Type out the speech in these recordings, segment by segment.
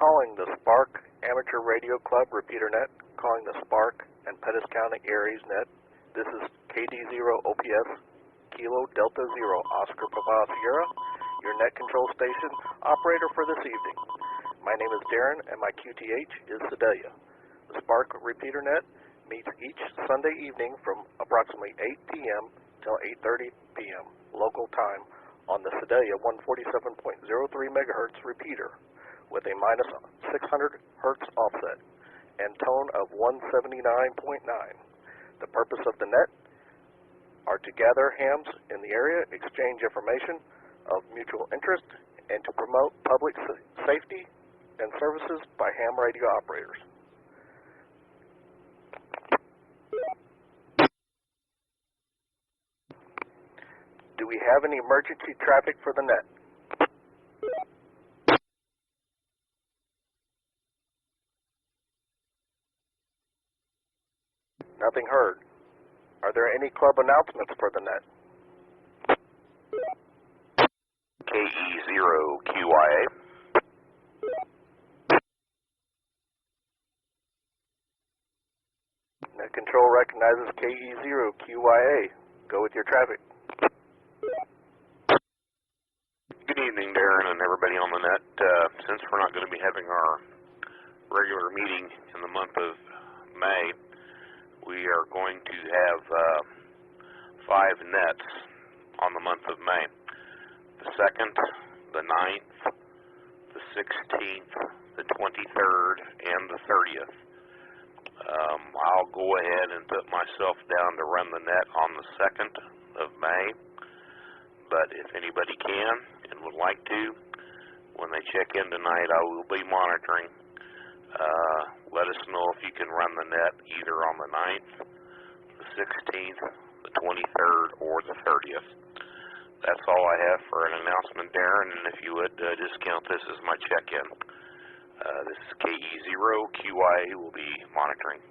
calling the Spark Amateur Radio Club repeater net, calling the Spark and Pettis County Aries net. This is KD0OPS, Kilo Delta Zero, Oscar Papa Sierra, your net control station operator for this evening. My name is Darren and my QTH is Sedalia. The Spark repeater net meets each Sunday evening from approximately 8 p.m. till 8:30 p.m. local time on the Sedalia 147.03 megahertz repeater with a minus 600 hertz offset and tone of 179.9. The purpose of the net are to gather hams in the area, exchange information of mutual interest, and to promote public safety and services by ham radio operators. Do we have any emergency traffic for the net? Nothing heard. Are there any club announcements for the net? KE0QYA. Net control recognizes KE0QYA. Go with your traffic. Good evening, Darren and everybody on the net. Since we're not going to be having our regular meeting in the month of May, we are going to have 5 nets on the month of May. The 2nd, the 9th, the 16th, the 23rd, and the 30th. I'll go ahead and put myself down to run the net on the 2nd of May, but if anybody can and would like to, when they check in tonight, I will be monitoring. Let us know if you can run the net either on the 9th, the 16th, the 23rd, or the 30th. That's all I have for an announcement, Darren, and if you would just count this as my check-in. This is KE0QYA will be monitoring.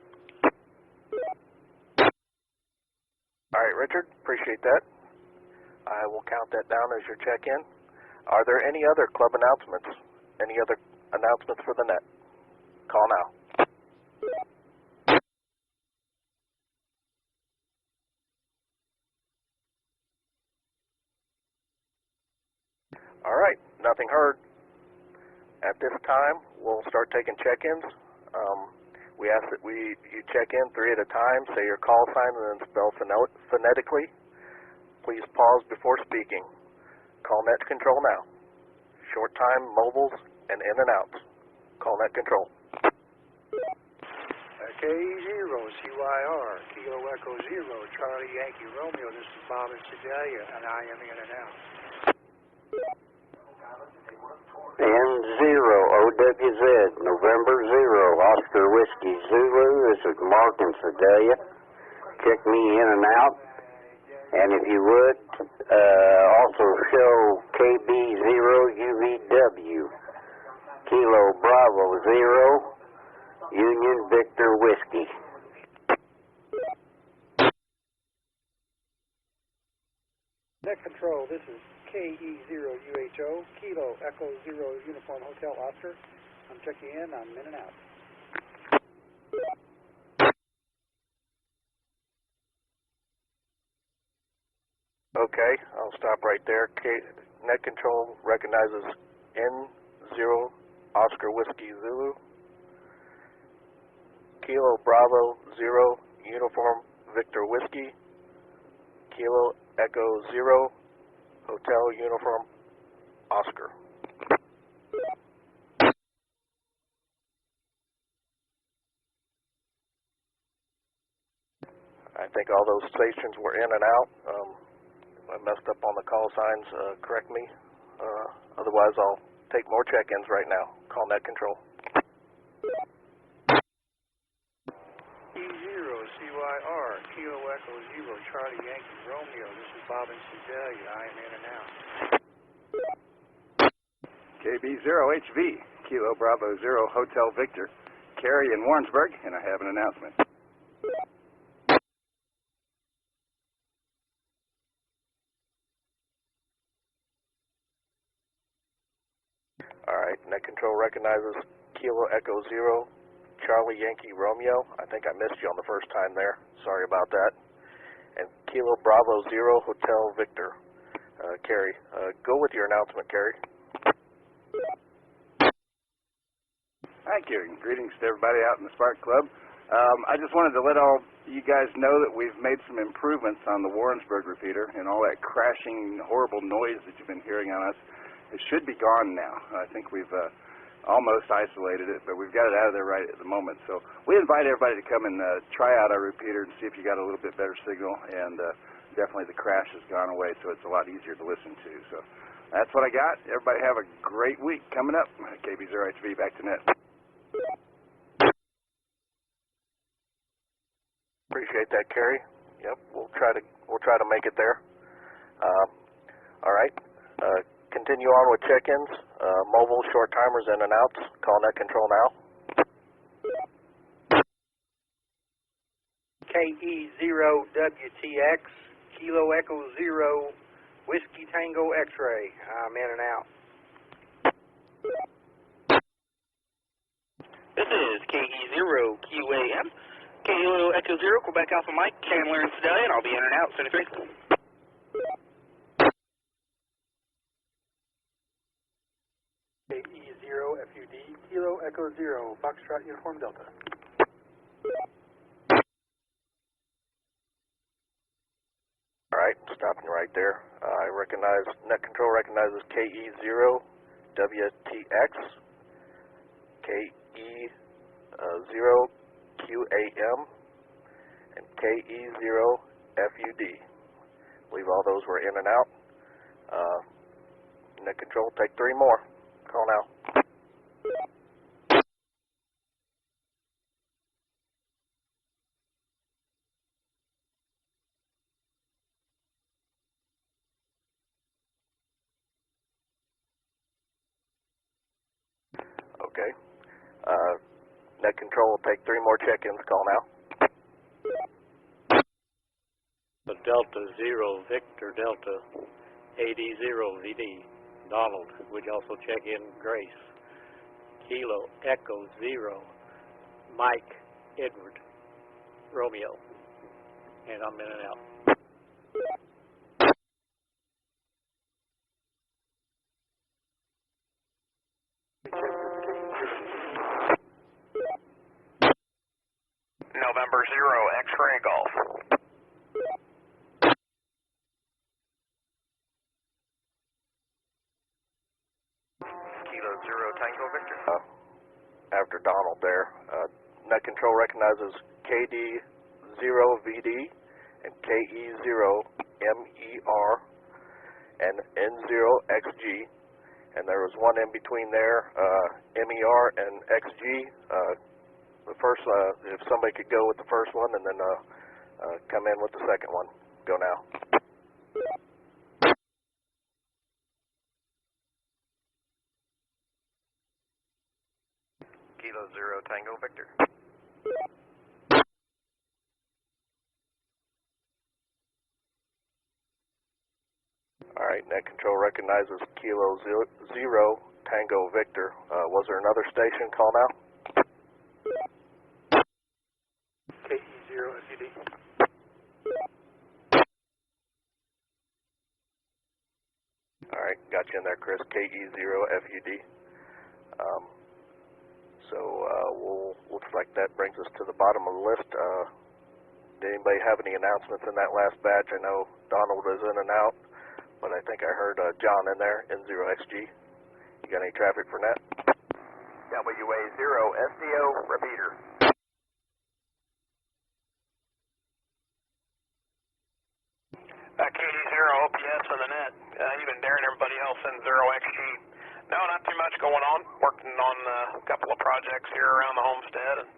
All right, Richard, appreciate that. I will count that down as your check-in. Are there any other club announcements? Any other announcements for the net? Call now. All right, nothing heard. At this time, we'll start taking check-ins. We ask that you check in 3 at a time, say your call sign, and then spell phonetically. Please pause before speaking. Call net control now. Short time, mobiles, and in and outs. Call net control. KE0CYR, Kilo Echo Zero, Charlie Yankee Romeo. This is Bob in Sedalia, and I am in and out. N0OWZ, November 0, Oscar Whiskey Zulu. This is Mark in Sedalia. Check me in and out. And if you would, also show KB0UVW, Kilo Bravo 0, Union Victor Whiskey. Net control, this is KE0UHO, Kilo Echo Zero Uniform Hotel Oscar. I'm checking in, I'm in and out. Okay, I'll stop right there. Net control recognizes N0 Oscar Whiskey Zulu, Kilo Bravo 0 Uniform Victor Whiskey, Kilo Echo 0 Hotel Uniform Oscar. I think all those stations were in and out. I messed up on the call signs. Correct me. Otherwise, I'll take more check-ins right now. Call net control. E0CYR, Kilo Echo Zero, Charlie Yankee Romeo. This is Bob in Sedalia. I am in and out. KB0HV, Kilo Bravo 0, Hotel Victor, Carrie in Warrensburg, and I have an announcement. All right, net control recognizes Kilo Echo Zero, Charlie Yankee Romeo. I think I missed you on the first time there. Sorry about that. And Kilo Bravo Zero, Hotel Victor. Carrie, go with your announcement, Carrie. Thank you. Greetings to everybody out in the Spark Club. I just wanted to let all you guys know that we've made some improvements on the Warrensburg repeater, and all that crashing, horrible noise that you've been hearing on us, it should be gone now. I think we've almost isolated it, but we've got it out of there right at the moment. So we invite everybody to come and try out our repeater and see if you got a little bit better signal, and definitely the crash has gone away, so it's a lot easier to listen to. So that's what I got. Everybody have a great week coming up. KB0HV, back to net. Appreciate that, Carrie. Yep, we'll try to make it there. All right. Continue on with check-ins. Mobile short timers in and outs. Call net control now. KE0WTX, Kilo Echo Zero, Whiskey Tango X-Ray. I'm in and out. This is KE0QAM, Kilo Echo Zero, Quebec Alpha Mike, Chandler and Sedalia, and I'll be in and out, 73. KE0FUD, Kilo Echo Zero, Foxtrot Uniform Delta. All right, stopping right there. I recognize, net control recognizes KE0WTX, KE0QAM, and KE0FUD. I believe all those were in and out. Net control, take 3 more. Call now. Okay. Net control will take 3 more check-ins. Call now. The Delta Zero Victor Delta 80 VD. Donald, would you also check in Grace? Kilo Echo Zero Mike Edward Romeo. And I'm in and out. November 0, X-ray Golf. Kilo 0, Tango Victor. After Donald there, net control recognizes KD0VD and KE0MER and N0XG, and there was one in between there, MER and XG. The first, if somebody could go with the first one and then come in with the second one. Go now. Kilo 0, Tango Victor. All right, net control recognizes Kilo 0, Tango Victor. Was there another station? Call now. KE0FUD. All right, got you in there, Chris. KE0FUD. Looks like that brings us to the bottom of the list. Did anybody have any announcements in that last batch? I know Donald was in and out, but I think I heard John in there, N0XG. You got any traffic for net? WA0, SDO, repeater. KD0, OPS on the net. Even Darren, everybody else in 0XG. No, not too much going on. Working on a couple of projects here around the homestead, and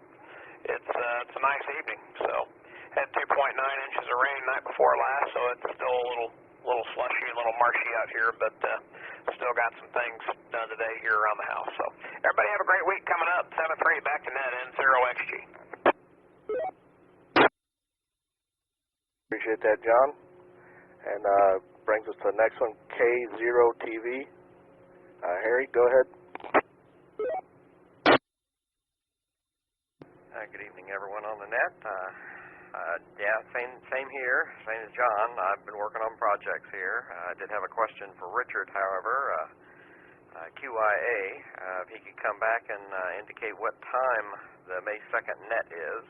it's a nice evening. So, had 2.9 inches of rain night before last, so it's still a little slushy, a little marshy out here, but still got some things done today here around the house. So, everybody have a great week coming up. 7-3 back to net N0XG. Appreciate that, John. And brings us to the next one, K0TV. Harry, go ahead. Good evening, everyone on the net. Yeah, same here. Same as John. I've been working on projects here. I did have a question for Richard, however. QIA, if he could come back and indicate what time the May 2nd net is.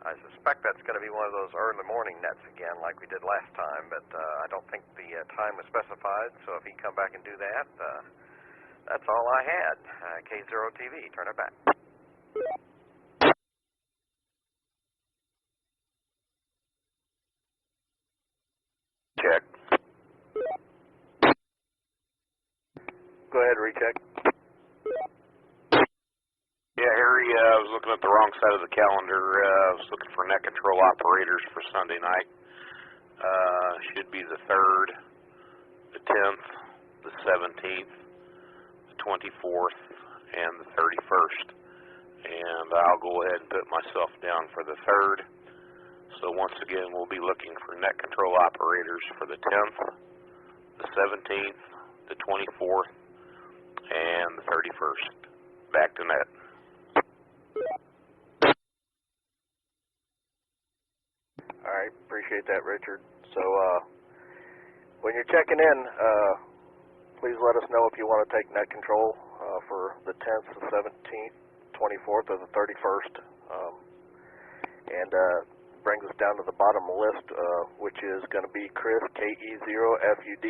I suspect that's going to be one of those early morning nets again, like we did last time, but I don't think the time was specified, so if he can come back and do that, that's all I had. K0TV, turn it back. Check. Go ahead, recheck. Yeah, Harry, I was looking at the wrong side of the calendar. I was looking for net control operators for Sunday night. Should be the 3rd, the 10th, the 17th, the 24th, and the 31st. And I'll go ahead and put myself down for the 3rd. So once again, we'll be looking for net control operators for the 10th, the 17th, the 24th, and the 31st. Back to net. All right, appreciate that, Richard. So when you're checking in, please let us know if you want to take net control for the 10th, the 17th, 24th, or the 31st. And brings us down to the bottom of the list, which is going to be Chris, KE0FUD.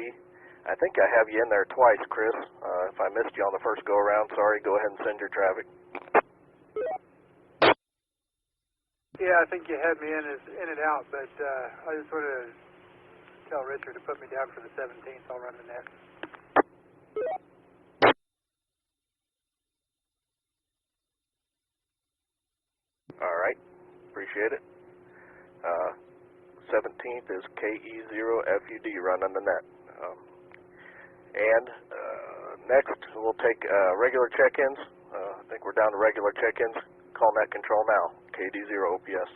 I think I have you in there twice, Chris. If I missed you on the first go-around, sorry, go ahead and send your traffic. Yeah, I think you had me in and out, but I just wanted to tell Richard to put me down for the 17th. I'll run the net. All right, appreciate it. 17th is KE0FUD running the net. And next, we'll take regular check-ins. I think we're down to regular check-ins. Call net control now, KD0OPS.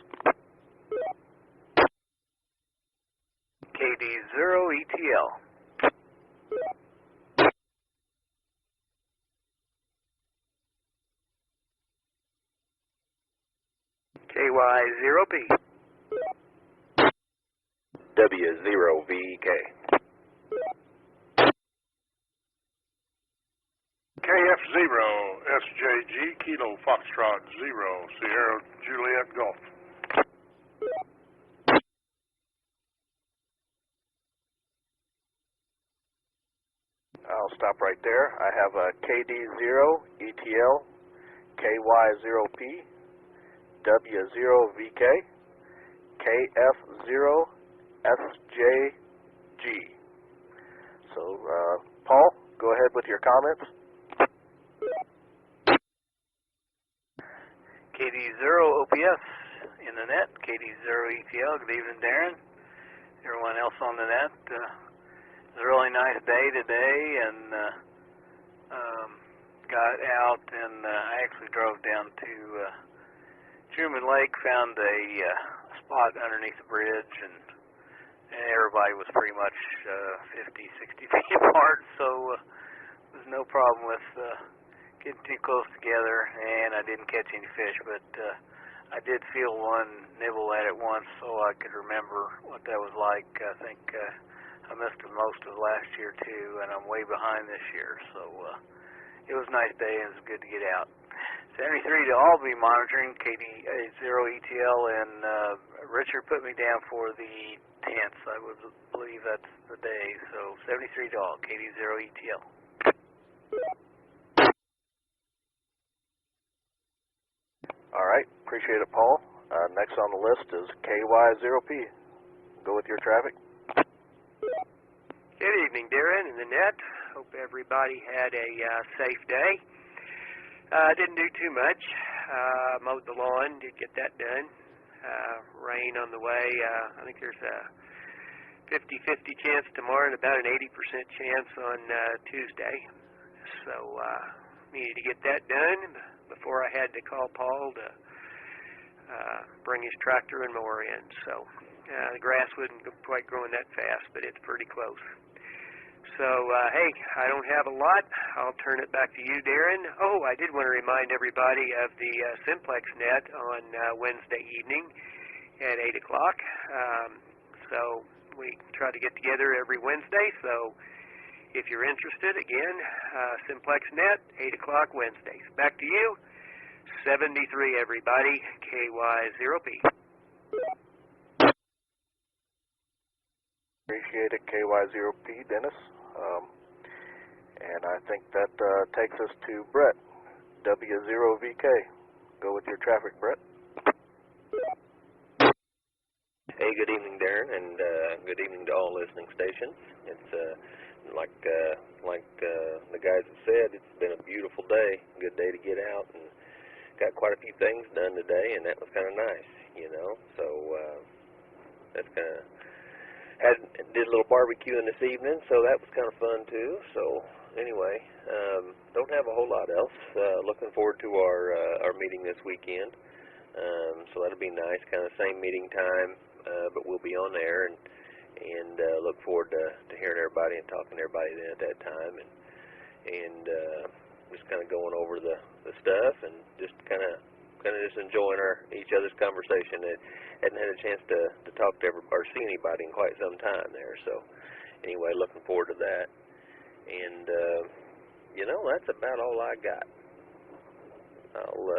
KD0ETL. KY0P. W0VK. KF0 SJG Kilo Foxtrot 0 Sierra Juliet Golf. I'll stop right there. I have a KD0ETL, KY0P, W0VK, KF0SJG. So, Paul, go ahead with your comments. KD0OPS in the net, KD0ETL. Good evening, Darren. Everyone else on the net. It was a really nice day today, and got out, and I actually drove down to Truman Lake, found a spot underneath the bridge, and everybody was pretty much 50, 60 feet apart, so there was no problem with getting too close together, and I didn't catch any fish, but I did feel one nibble at it once, so I could remember what that was like. I think I missed it most of last year too, and I'm way behind this year, so it was a nice day and it was good to get out. 73 to all be monitoring, KD0ETL, and Richard put me down for the 10th. I would believe that's the day, so 73 to all, KD0ETL. All right, appreciate it, Paul. Next on the list is KY0P. Go with your traffic. Good evening, Darren and the net. Hope everybody had a safe day. Didn't do too much. Mowed the lawn, did get that done. Rain on the way. I think there's a 50-50 chance tomorrow and about an 80% chance on Tuesday. So needed to get that done before I had to call Paul to bring his tractor and mower in. So the grass wouldn't quite growing that fast, but it's pretty close. So, hey, I don't have a lot. I'll turn it back to you, Darren. Oh, I did want to remind everybody of the Simplex Net on Wednesday evening at 8 o'clock. So we try to get together every Wednesday. So if you're interested, again, Simplex Net, 8 o'clock Wednesdays. Back to you. 73, everybody. KY0P. Appreciate it, KY0P, Dennis. And I think that takes us to Brett, W0VK. Go with your traffic, Brett. Hey, good evening, Darren, and good evening to all listening stations. It's like the guys have said, it's been a beautiful day, good day to get out, and got quite a few things done today, and that was kind of nice, you know. So that's kind of did a little barbecuing this evening, so that was kind of fun too. So anyway, don't have a whole lot else. Looking forward to our meeting this weekend. So that'll be nice, kind of same meeting time, but we'll be on there and look forward to hearing everybody and talking to everybody then at that time, and just kind of going over the stuff and just kind of just enjoying each other's conversation. Hadn't had a chance to talk to everybody or see anybody in quite some time there. So anyway, looking forward to that. And you know, that's about all I got. I'll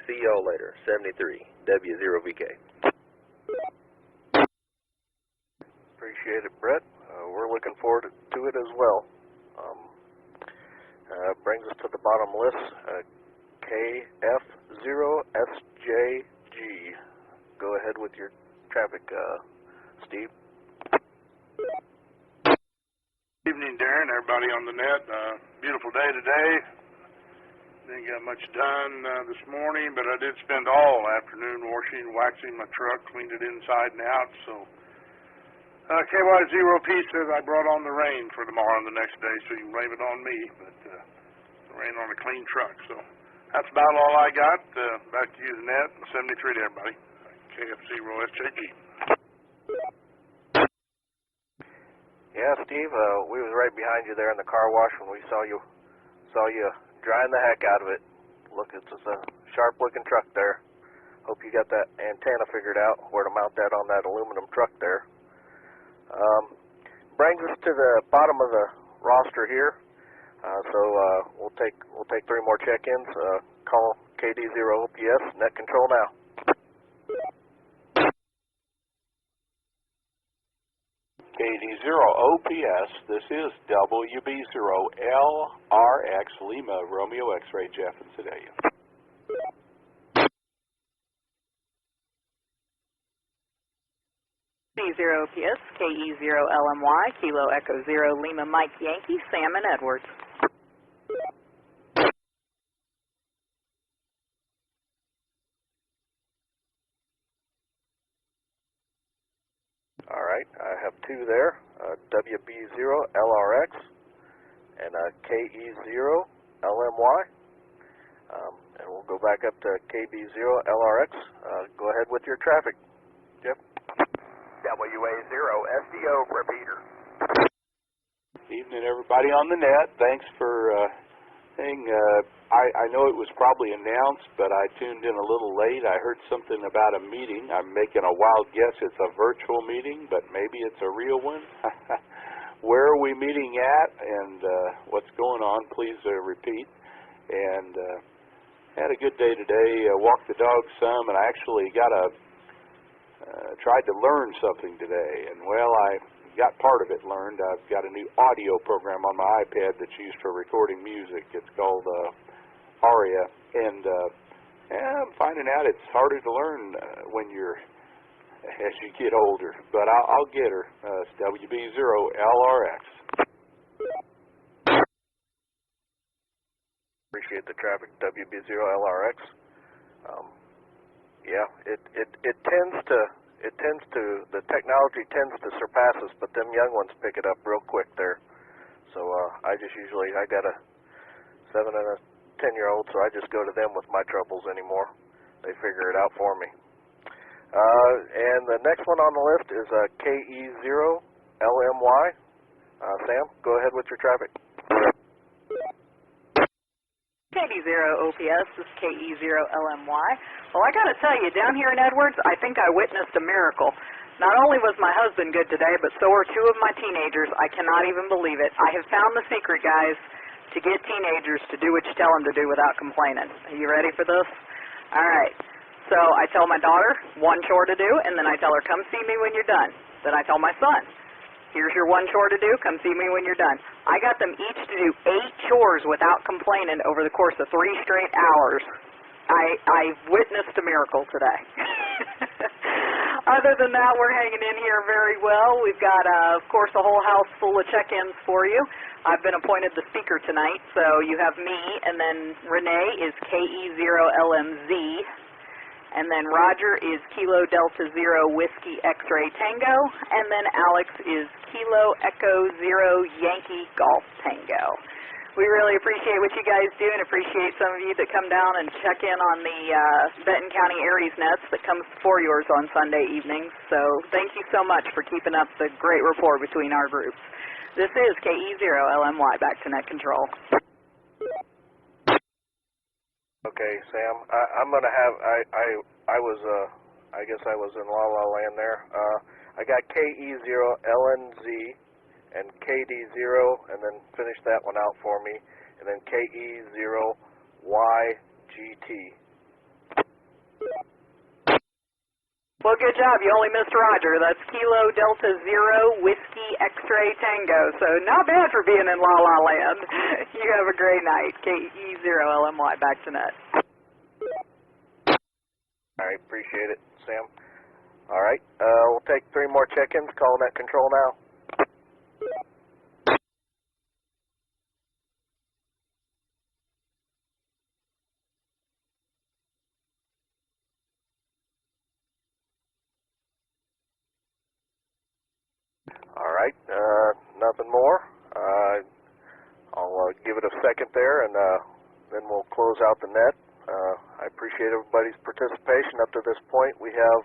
see y'all later. 73 W0VK. Appreciate it, Brett. We're looking forward to it as well. Brings us to the bottom list, KF0SJG. Go ahead with your traffic, Steve. Evening, Darren, everybody on the net. Beautiful day today. Didn't get much done this morning, but I did spend all afternoon washing, waxing my truck, cleaned it inside and out. So KY0P says I brought on the rain for tomorrow and the next day, so you can blame it on me. But rain on a clean truck. So that's about all I got. Back to you, the net. 73 to everybody. KF0SJG. Yeah, Steve, we was right behind you there in the car wash when we saw you drying the heck out of it. Look, it's just a sharp-looking truck there. Hope you got that antenna figured out, where to mount that on that aluminum truck there. Brings us to the bottom of the roster here. So we'll take 3 more check-ins. Call KD0OPS, net control now. KD0OPS, this is WB0LRX Lima Romeo X-Ray Jeff and Sedalia. KD0OPS, KE0LMY, Kilo Echo 0 Lima Mike Yankee, Sam and Edwards. All right, I have 2 there, WB0LRX and KE0LMY. And we'll go back up to KB0LRX. Go ahead with your traffic, Jeff. WA0SDO repeater. Evening, everybody on the net. Thanks for I know it was probably announced, but I tuned in a little late. I heard something about a meeting. I'm making a wild guess it's a virtual meeting, but maybe it's a real one. Where are we meeting at, and what's going on? Please repeat. And had a good day today. Walked the dog some, and I actually got tried to learn something today. And well, I got part of it learned. I've got a new audio program on my iPad that's used for recording music. It's called Aria, and I'm finding out it's harder to learn as you get older. But I'll get her. It's WB0LRX. Appreciate the traffic, WB0LRX. Yeah, the technology tends to surpass us, but them young ones pick it up real quick there. So I got a 7 and a 10-year-old, so I just go to them with my troubles anymore. They figure it out for me. And the next one on the list is KE0LMY. Sam, go ahead with your traffic. KD0OPS, this is KE0LMY. Well, I got to tell you, down here in Edwards, I think I witnessed a miracle. Not only was my husband good today, but so are two of my teenagers. I cannot even believe it. I have found the secret, guys, to get teenagers to do what you tell them to do without complaining. Are you ready for this? All right. So I tell my daughter one chore to do, and then I tell her, come see me when you're done. Then I tell my son, here's your one chore to do, come see me when you're done. I got them each to do 8 chores without complaining over the course of 3 straight hours. I witnessed a miracle today. Other than that, we're hanging in here very well. We've got, of course, a whole house full of check-ins for you. I've been appointed the speaker tonight, so you have me, and then Renee is KE0LMZ, and then Roger is Kilo Delta Zero Whiskey X-Ray Tango, and then Alex is Kilo Echo Zero Yankee Golf Tango. We really appreciate what you guys do and appreciate some of you that come down and check in on the Benton County Aries Nets that comes before yours on Sunday evenings. So thank you so much for keeping up the great rapport between our groups. This is KE0LMY, back to net control. Okay, Sam, I'm going to have, I guess I was in La La Land there. I got KE0LNZ. And KD0, and then finish that one out for me, and then KE0YGT. Well, good job. You only missed Roger. That's Kilo Delta Zero Whiskey X-Ray Tango. So not bad for being in La La Land. You have a great night. KE0LMY, back to net. All right, appreciate it, Sam. All right, we'll take 3 more check-ins. Call net control now. All right, nothing more. I'll give it a second there, and then we'll close out the net. I appreciate everybody's participation up to this point. We have,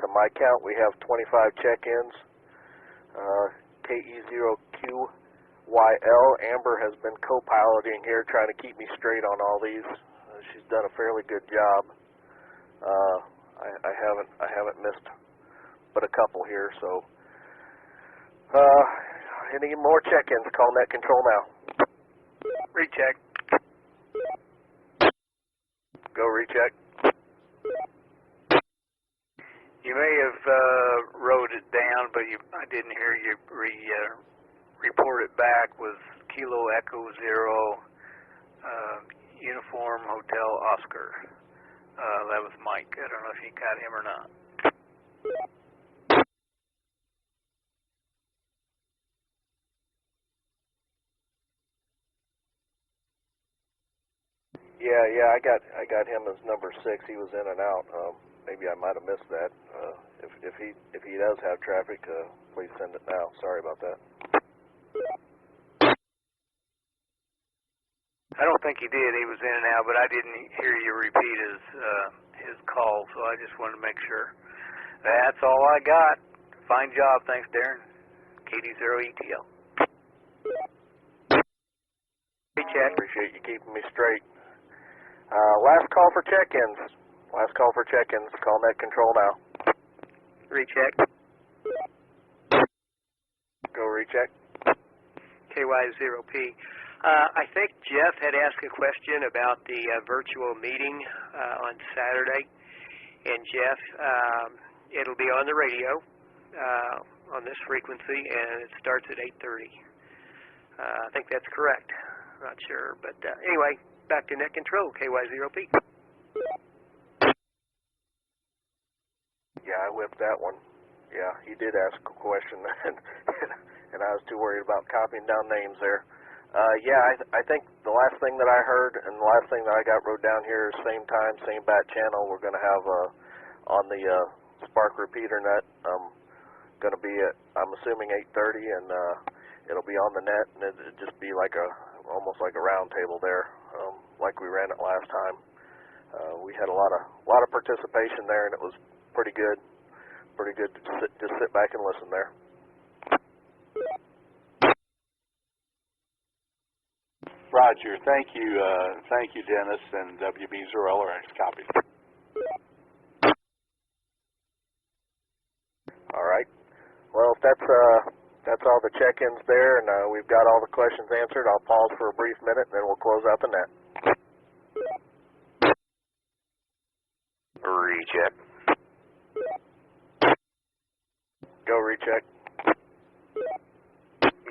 to my count, we have 25 check-ins. KE0QYL, Amber has been co-piloting here, trying to keep me straight on all these. She's done a fairly good job. I haven't missed but a couple here, so any more check-ins, call net control now. Recheck. Go recheck. You may have wrote it down, but I didn't hear you report it back. Was Kilo Echo Zero Uniform Hotel Oscar. That was Mike. I don't know if you got him or not. Yeah, I got him as number 6. He was in and out. Maybe I might have missed that. If he does have traffic, please send it now. Sorry about that. I don't think he did. He was in and out, but I didn't hear you repeat his call, so I just wanted to make sure. That's all I got. Fine job. Thanks, Darren. KD0ETL. Recheck. Appreciate you keeping me straight. Last call for check-ins. Last call for check-ins. Call net control now. Recheck. Go recheck. KY0P. I think Jeff had asked a question about the virtual meeting on Saturday. And Jeff, it'll be on the radio on this frequency, and it starts at 8:30. I think that's correct. Not sure, but anyway, back to net control, KY0P. Yeah, I whipped that one. Yeah, he did ask a question, and I was too worried about copying down names there. Yeah, I think the last thing that I heard and the last thing that I got wrote down here is same time, same bat channel. We're going to have on the Spark repeater net. Going to be at, I'm assuming 8:30, and it'll be on the net, and it'll just be like almost like a round table there, like we ran it last time. We had a lot of participation there, and it was pretty good. Pretty good to just sit back and listen there. Roger. Thank you, Dennis, and WB0LRX copy. All right. Well, if that's all the check-ins there, and we've got all the questions answered, I'll pause for a brief minute, and then we'll close out the net. Recheck. Go recheck.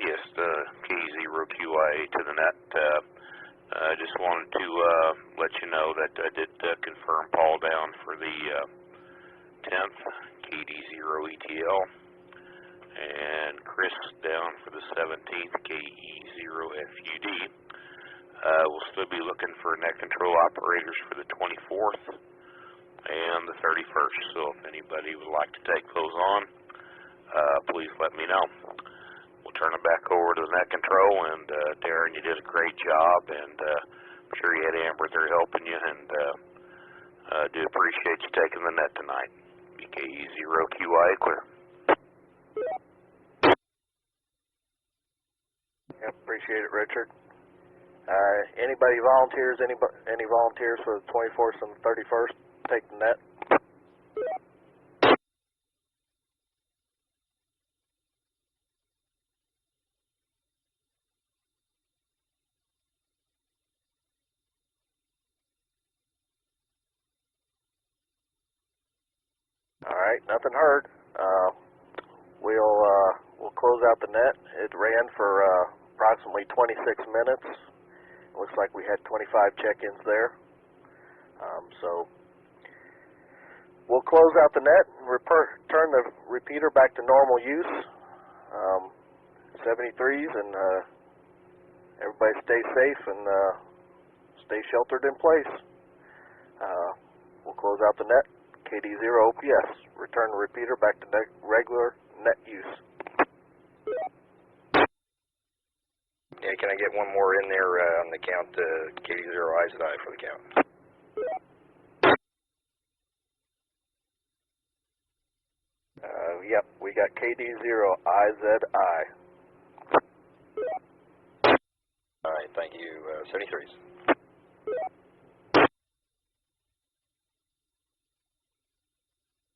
Yes, K0QIA to the net. I just wanted to let you know that I did confirm Paul down for the 10th, KD0ETL, and Chris down for the 17th, KE0FUD. We'll still be looking for net control operators for the 24th and the 31st, so if anybody would like to take those on, please let me know. We'll turn it back over to the net control, and Darren, you did a great job, and I'm sure you had Amber there helping you, and do appreciate you taking the net tonight. BKE0QIA clear. Yep, appreciate it, Richard. Anybody volunteers? Any volunteers for the 24th and the 31st? Take the net. All right, nothing heard. We'll close out the net. It ran for approximately 26 minutes. Looks like we had 25 check-ins there. So we'll close out the net and turn the repeater back to normal use. 73s, and everybody stay safe and stay sheltered in place. We'll close out the net. KD0OPS. Return the repeater back to regular net use. Yeah, can I get one more in there on the count, KD0IZI for the count? Yep, we got KD0IZI. All right, thank you. 73s.